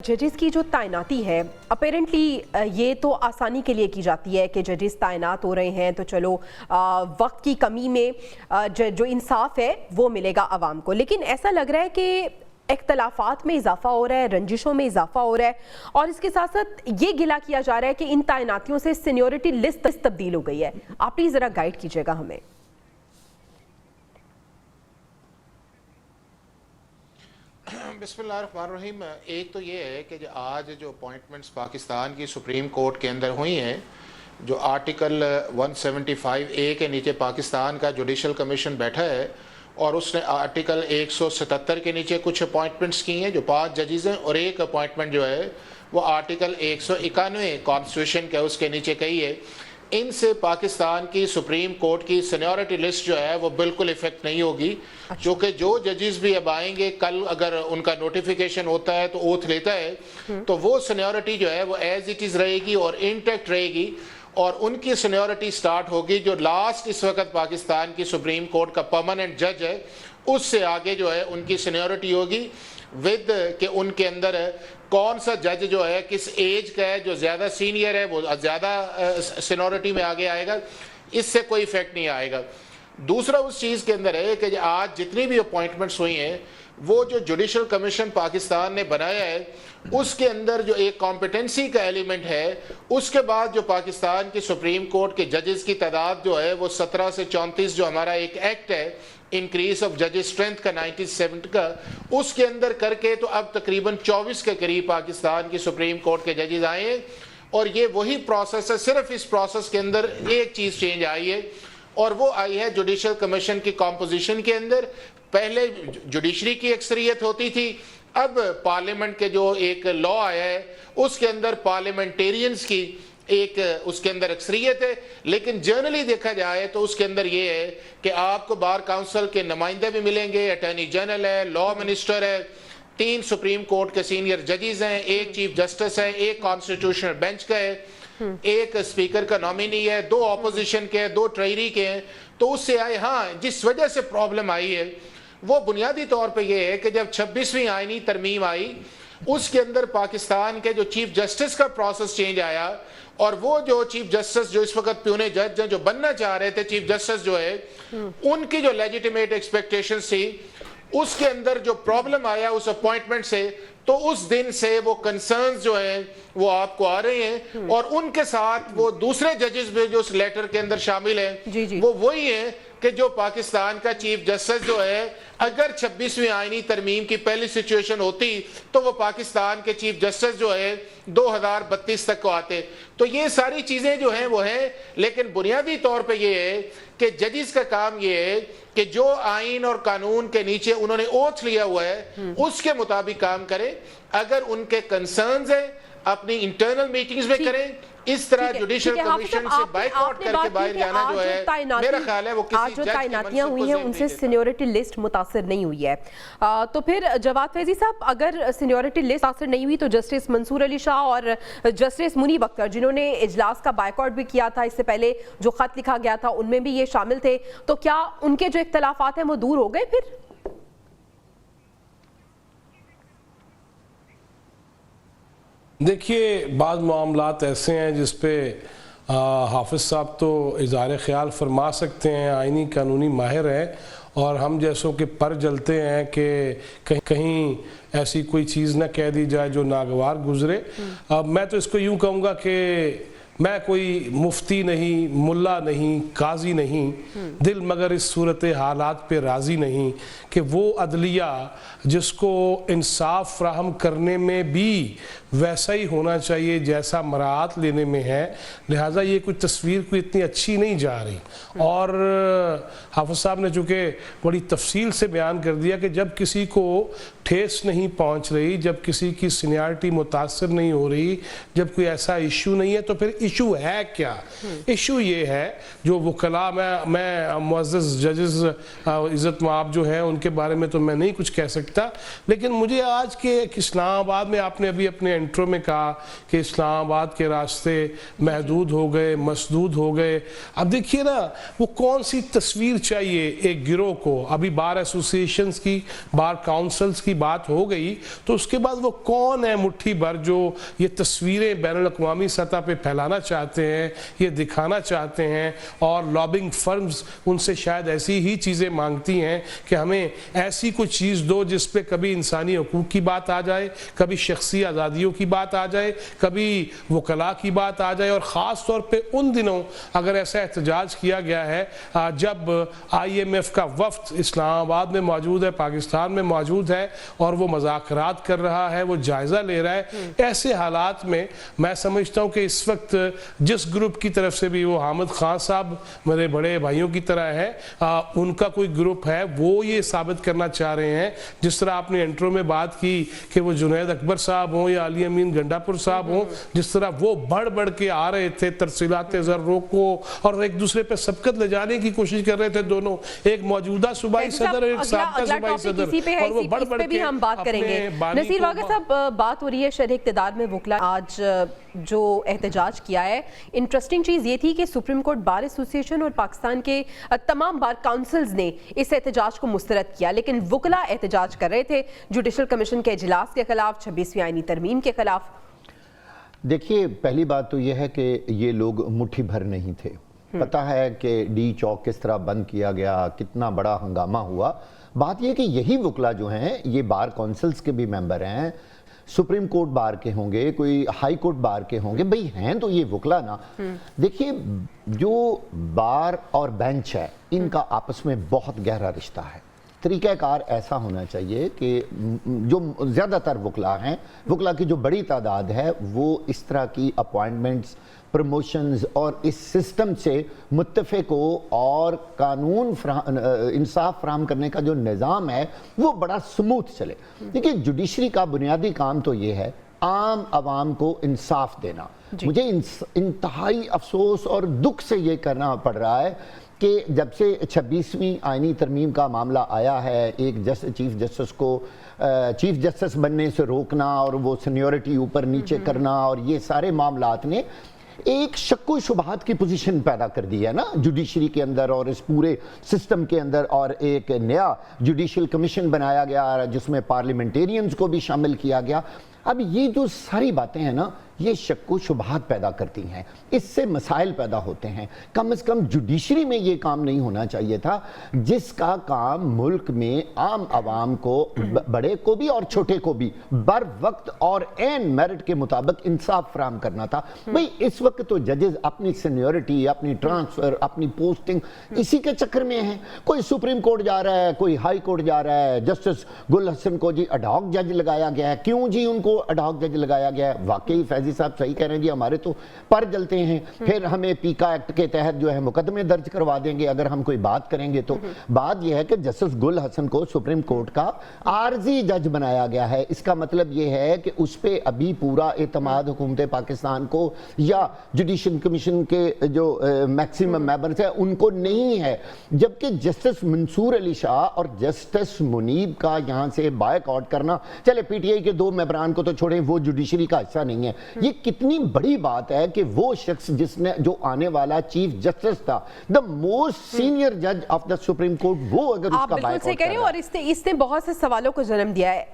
ججز کی جو تعیناتی ہے اپیرنٹلی یہ تو آسانی کے لیے کی جاتی ہے کہ ججز تعینات ہو رہے ہیں تو چلو وقت کی کمی میں جو انصاف ہے وہ ملے گا عوام کو، لیکن ایسا لگ رہا ہے کہ اختلافات میں اضافہ ہو رہا ہے، رنجشوں میں اضافہ ہو رہا ہے، اور اس کے ساتھ ساتھ یہ گلہ کیا جا رہا ہے کہ ان تعیناتیوں سے سینیورٹی لسٹ تبدیل ہو گئی ہے۔ آپ پلیز ذرا گائیڈ کیجیے گا ہمیں۔ بسم اللہ الرحمن الرحیم۔ ایک تو یہ ہے کہ آج جو اپوائنٹمنٹس پاکستان کی سپریم کورٹ کے اندر ہوئی ہیں، جو آرٹیکل 175A کے نیچے پاکستان کا جوڈیشل کمیشن بیٹھا ہے اور اس نے آرٹیکل 177 کے نیچے کچھ اپوائنٹمنٹس کی ہیں جو 5 ججز ہیں، اور ایک اپوائنٹمنٹ جو ہے وہ آرٹیکل 191 کانسٹیٹیوشن کے اس کے نیچے کہی ہے، ان سے پاکستان کی سپریم کورٹ کی سینیورٹی لسٹ جو ہے وہ بالکل افیکٹ نہیں ہوگی، کیونکہ جو ججز بھی اب آئیں گے کل اگر ان کا نوٹیفیکیشن ہوتا ہے تو اوتھ لیتا ہے تو وہ سینیورٹی جو ہے وہ ایز اٹ از رہے گی اور انٹیکٹ رہے گی، اور ان کی سینیورٹی سٹارٹ ہوگی جو لاسٹ اس وقت پاکستان کی سپریم کورٹ کا پرماننٹ جج ہے، اس سے آگے جو ہے ان کی سینیورٹی ہوگی ود کہ ان کے اندر کون سا جج جو ہے کس ایج کا ہے، جو زیادہ سینئر ہے وہ زیادہ سینیورٹی میں آگے آئے گا، اس سے کوئی ایفیکٹ نہیں آئے گا۔ دوسرا اس چیز کے اندر ہے کہ آج جتنی بھی اپوائنٹمنٹس ہوئی ہیں وہ جو جوڈیشل کمیشن پاکستان نے بنایا ہے اس کے اندر جو ایک کمپیٹنسی کا ایلیمنٹ ہے، اس کے بعد جو پاکستان کی سپریم کورٹ کے ججز کی تعداد جو ہے وہ 17 سے 34 جو ہمارا ایک ایکٹ ہے انکریز آف ججز اسٹرینتھ کا 97 کا، اس کے اندر کر کے تو اب تقریباً 24 کے قریب پاکستان کی سپریم کورٹ کے ججز آئے ہیں، اور یہ وہی پروسیس ہے، صرف اس پروسیس کے اندر ایک چیز چینج آئی ہے اور وہ آئی ہے جوڈیشل کمیشن کی کمپوزیشن کے اندر۔ پہلے جوڈیشری کی اکثریت ہوتی تھی، اب پارلیمنٹ کے جو ایک لا آیا ہے اس کے اندر پارلیمنٹیرینز کی ایک اس کے اندر اکثریت ہے، لیکن جنرلی دیکھا جائے تو اس کے اندر یہ ہے کہ آپ کو بار کاؤنسل کے نمائندے بھی ملیں گے، اٹارنی جنرل ہے، لا منسٹر ہے، 3 سپریم کورٹ کے سینئر ججز ہیں، ایک چیف جسٹس ہے، ایک کانسٹیٹیوشنل بینچ کا ہے، ایک اسپیکر کا نامینی ہے، 2 اپوزیشن کے ہیں، 2 ٹریری کے ہیں۔ تو اس سے آئے ہاں جس وجہ سے پرابلم آئی ہے وہ بنیادی طور پہ یہ ہے کہ جب 26ویں آئینی ترمیم آئی اس کے اندر پاکستان کے جو چیف جسٹس کا پروسیس چینج آیا، اور وہ جو چیف جسٹس جو اس وقت پیونے جج ہیں جو بننا چاہ رہے تھے چیف جسٹس جو ہے، ان کی جو لیجیٹیمیٹ ایکسپیکٹیشنز تھی اس کے اندر جو پرابلم آیا اس اپوائنٹمنٹ سے، تو اس دن سے وہ کنسرنز جو ہیں وہ آپ کو آ رہے ہیں، اور ان کے ساتھ وہ دوسرے ججز بھی جو اس لیٹر کے اندر شامل ہیں وہ وہی ہیں کہ جو پاکستان کا چیف جسٹس جو ہے اگر 26ویں آئینی ترمیم کی پہلی سچویشن ہوتی تو وہ پاکستان کے چیف جسٹس جو ہے 2032 تک کو آتے۔ تو یہ ساری چیزیں جو ہیں وہ ہیں، لیکن بنیادی طور پہ یہ ہے کہ ججز کا کام یہ ہے کہ جو آئین اور قانون کے نیچے انہوں نے اوتھ لیا ہوا ہے اس کے مطابق کام کریں، اگر ان کے کنسرنز ہیں اپنی انٹرنل میٹنگز میں کریں، اس طرح جوڈیشل کمیشن سے بائیکاٹ کر کے باہر جانا جو ہے میرا خیال ہے وہ کسی جج کی تعیناتیاں ہوئی ہیں ان سے سینیورٹی لسٹ متاثر نہیں ہوئی ہے۔ تو پھر جواد فیضی صاحب، اگر سینیورٹی لسٹ متاثر نہیں ہوئی تو جسٹس منصور علی شاہ اور جسٹس منیب اختر جنہوں نے اجلاس کا بائیکاٹ بھی کیا تھا، اس سے پہلے جو خط لکھا گیا تھا ان میں بھی یہ شامل تھے، تو کیا ان کے جو اختلافات ہیں وہ دور ہو گئے پھر؟ دیکھیے بعض معاملات ایسے ہیں جس پہ حافظ صاحب تو اظہار خیال فرما سکتے ہیں، آئینی قانونی ماہر ہیں، اور ہم جیسوں کے پر جلتے ہیں کہ کہیں ایسی کوئی چیز نہ کہہ دی جائے جو ناگوار گزرے۔ میں تو اس کو یوں کہوں گا کہ میں کوئی مفتی نہیں، ملا نہیں، قاضی نہیں، دل مگر اس صورت حالات پہ راضی نہیں کہ وہ عدلیہ جس کو انصاف فراہم کرنے میں بھی ویسا ہی ہونا چاہیے جیسا مراعات لینے میں ہے، لہٰذا یہ کوئی تصویر کوئی اتنی اچھی نہیں جا رہی۔ اور حافظ صاحب نے چونکہ بڑی تفصیل سے بیان کر دیا کہ جب کسی کو ٹھیس نہیں پہنچ رہی، جب کسی کی سینیارٹی متاثر نہیں ہو رہی، جب کوئی ایسا ایشو نہیں ہے تو پھر ایشو ہے کیا؟ ایشو یہ ہے جو وکلا، میں معزز ججز عزت مآب جو ہیں ان کے بارے میں تو میں نہیں کچھ کہہ سکتا، لیکن مجھے آج کے اسلام آباد میں، آپ نے ابھی اپنے انٹرو میں کہا کہ اسلام آباد کے راستے محدود ہو گئے، مسدود ہو گئے. اب دیکھیے نا، وہ کون سی تصویر چاہیے ایک گروہ کو؟ ابھی بار ایسوسیشنز کی، بار کاؤنسلز کی بات ہو گئی، تو اس کے بعد وہ کون ہے مٹھی بھر جو یہ تصویریں بین الاقوامی سطح پہ پھیلانا چاہتے ہیں، یہ دکھانا چاہتے ہیں، اور لابنگ فرمز ان سے شاید ایسی ہی چیزیں مانگتی ہیں کہ ہمیں ایسی کوئی چیز دو جس پہ کبھی انسانی حقوق کی بات آ جائے، کبھی شخصی آزادیوں کی بات آ جائے، کبھی وکلا کی بات آ جائے. اور خاص طور پہ ان دنوں اگر ایسا احتجاج کیا گیا ہے جب IMF کا وفد اسلام آباد میں موجود ہے، پاکستان میں موجود ہے، اور وہ مذاکرات کر رہا ہے، وہ جائزہ لے رہا ہے، ایسے حالات میں میں سمجھتا ہوں کہ اس وقت جس گروپ کی طرف سے بھی، وہ حامد خان صاحب میرے بڑے بھائیوں کی طرح ہے، ان کا کوئی گروپ ہے، وہ یہ ثابت کرنا چاہ رہے ہیں، جس طرح آپ نے انٹرو میں بات کی کہ وہ جنید اکبر صاحب ہوں یا علی امین گنڈا پور صاحب ہوں، جس طرح وہ بڑھ بڑھ کے آ رہے تھے ترسیلات زروں کو، اور ایک دوسرے پہ سبقت لے جانے کی کوشش کر رہے تھے دونوں، ایک موجودہ صوبائی صدر اور ایک سابقہ صوبائی صدر، اور وہ بڑھ بڑھ کے ہم بات کریں گے. نصیر واقع صاحب، بات ہو رہی ہے شرح اقتدار میں وکلا آج جو احتجاج کیا ہے. انٹرسٹنگ چیز یہ تھی کہ سپریم کورٹ بار ایسوسیشن اور پاکستان کے تمام بار کاؤنسلز نے اس احتجاج کو مسترد کیا، لیکن وکلا احتجاج کر رہے تھے جوڈیشل کمیشن کے اجلاس کے خلاف، 26ویں آئینی ترمیم کے خلاف. دیکھیے، پہلی بات تو یہ ہے کہ یہ لوگ مٹھی بھر نہیں تھے. پتہ ہے کہ ڈی چوک کس طرح بند کیا گیا، کتنا بڑا ہنگامہ ہوا. بات یہ کہ یہی وکلا جو ہیں، یہ بار کونسلز کے بھی ممبر ہیں، سپریم کورٹ بار کے ہوں گے، کوئی ہائی کورٹ بار کے ہوں گے، بھئی ہیں تو یہ وکلا نا. دیکھیے، جو بار اور بینچ ہے، ان کا آپس میں بہت گہرا رشتہ ہے. طریقہ کار ایسا ہونا چاہیے کہ جو زیادہ تر وکلا ہیں، وکلا کی جو بڑی تعداد ہے، وہ اس طرح کی اپوائنٹمنٹس، پروموشنز اور اس سسٹم سے متفق ہو، اور قانون انصاف فراہم کرنے کا جو نظام ہے وہ بڑا سموتھ چلے. دیکھیے، جوڈیشری کا بنیادی کام تو یہ ہے عام عوام کو انصاف دینا. مجھے انتہائی افسوس اور دکھ سے یہ کرنا پڑ رہا ہے کہ جب سے 26ویں آئینی ترمیم کا معاملہ آیا ہے، ایک چیف جسٹس کو چیف جسٹس بننے سے روکنا اور وہ سینیورٹی اوپر نیچے کرنا، اور یہ سارے معاملات نے ایک شک و شبہات کی پوزیشن پیدا کر دی ہے نا جوڈیشری کے اندر اور اس پورے سسٹم کے اندر. اور ایک نیا جوڈیشل کمیشن بنایا گیا جس میں پارلیمنٹیرینز کو بھی شامل کیا گیا. اب یہ جو ساری باتیں ہیں نا، یہ شک و شبہات پیدا کرتی ہیں، اس سے مسائل پیدا ہوتے ہیں. کم از کم جوڈیشری میں یہ کام نہیں ہونا چاہیے تھا، جس کا کام ملک میں عام عوام کو، بڑے کو بھی اور چھوٹے کو بھی، بر وقت اور عین میرٹ کے مطابق انصاف فراہم کرنا تھا. بھئی اس وقت تو ججز اپنی سینیورٹی، اپنی ٹرانسفر، اپنی پوسٹنگ اسی کے چکر میں ہیں. کوئی سپریم کورٹ جا رہا ہے، کوئی ہائی کورٹ جا رہا ہے. جسٹس گل حسن کو جی اڈاک جج لگایا گیا ہے. کیوں جی ان کو اڈاک جج لگایا گیا ہے؟ واقعی فیضی صاحب صحیح کہہ رہے ہیں جی، ہمارے تو پر جلتے ہیں. پھر ہمیں پیکا ایکٹ کے تحت جو ہے مقدمے درج کروا دیں گے اگر ہم کوئی بات کریں گے. تو بات یہ ہے کہ جسٹس گل حسن کو سپریم کورٹ کا عارضی جج بنایا گیا ہے. اس کا مطلب یہ ہے کہ اس پہ ابھی پورا اعتماد حکومت پاکستان کو یا جوڈیشل کمیشن کے جو میکسیمم ممبرز ہیں ان کو نہیں ہے. جبکہ جسٹس منصور علی شاہ اور جسٹس منیب کا یہاں سے بائیک آؤٹ کرنا، چلے پی ٹی آئی کے 2 ممبران کو تو چھوڑیں، وہ جوڈیشری کا حصہ نہیں ہے. یہ کتنی بڑی بات ہے کہ وہ شخص جو آنے والا چیف جسٹس تھا، دا موسٹ سینئر جج آف دا سپریم کورٹ، وہ اگر اس کا آپ بالکل صحیح کہہ رہے ہیں، اور اس نے بہت سے سوالوں کو جنم دیا ہے.